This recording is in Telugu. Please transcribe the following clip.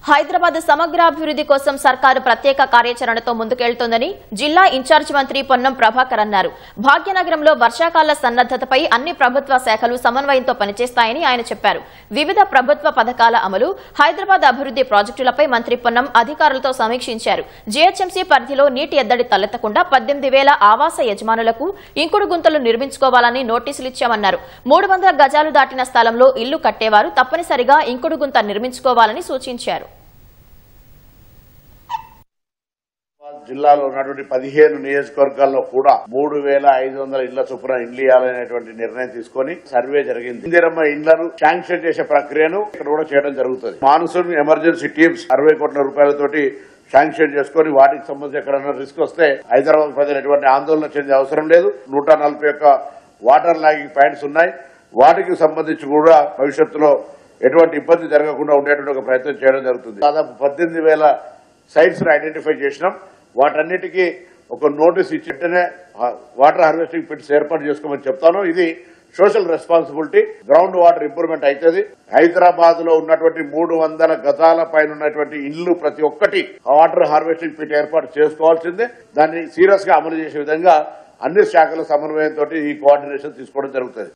హైదరాబాద్ సమగ్రాభివృద్ధి కోసం సర్కారు ప్రత్యేక కార్యాచరణతో ముందుకెళ్తోందని జిల్లా ఇన్ఛార్జ్ మంత్రి పొన్నం ప్రభాకర్ అన్నారు. భాగ్యనగరంలో వర్షాకాల సన్నద్దతపై అన్ని ప్రభుత్వ శాఖలు సమన్వయంతో పనిచేస్తాయని ఆయన చెప్పారు. వివిధ ప్రభుత్వ పథకాల అమలు, హైదరాబాద్ అభివృద్ధి ప్రాజెక్టులపై మంత్రి పొన్నం అధికారులతో సమీక్షించారు. జీహెచ్ఎంసీ పరిధిలో నీటి ఎద్దడి తలెత్తకుండా 18,000 ఆవాస యజమానులకు ఇంకుడు గుంతలు నిర్మించుకోవాలని నోటీసులు ఇచ్చామన్నారు. 300 గజాలు దాటిన స్థలంలో ఇల్లు కట్టేవారు తప్పనిసరిగా ఇంకుడు గుంత నిర్మించుకోవాలని సూచించారు. జిల్లాలో ఉన్నటువంటి 15 నియోజకవర్గాల్లో కూడా 3,500 ఇళ్ల చొప్పున ఇండ్లు ఇవ్వాలనేటువంటి నిర్ణయం తీసుకుని సర్వే జరిగింది. ఇందిరమ్మ ఇండ్లను శాంక్షన్ చేసే ప్రక్రియను ఇక్కడ కూడా చేయడం జరుగుతుంది. మాన్సూన్ ఎమర్జెన్సీ టీమ్స్ 60 కోట్ల రూపాయలతోటి శాంక్షన్ చేసుకుని వాటికి సంబంధించి ఎక్కడైనా రిస్క్ వస్తే హైదరాబాద్ ప్రజలు ఎటువంటి ఆందోళన చెందే అవసరం లేదు. 141 వాటర్ లాగింగ్ పాయింట్స్ ఉన్నాయి. వాటికి సంబంధించి కూడా భవిష్యత్తులో ఎటువంటి ఇబ్బంది జరగకుండా ఉండేటువంటి ఒక ప్రయత్నం చేయడం జరుగుతుంది. దాదాపు 18,000 సైట్స్ ఐడెంటిఫై చేసినాం. వాటన్నిటికీ ఒక నోటీస్ ఇచ్చేటనే వాటర్ హార్వెస్టింగ్ పిట్స్ ఏర్పాటు చేసుకోమని చెప్తాను. ఇది social responsibility. Ground water improvement అవుతుంది. హైదరాబాద్ లో ఉన్నటువంటి 300 గజాల పైన ఉన్నటువంటి ఇళ్లు ప్రతి ఒక్కటి వాటర్ హార్వెస్టింగ్ పిట్ ఏర్పాటు చేసుకోవాల్సిందే. దాన్ని సీరియస్ గా అమలు చేసే విధంగా అన్ని శాఖల సమన్వయంతో ఈ కోఆర్డినేషన్ తీసుకోవడం జరుగుతుంది.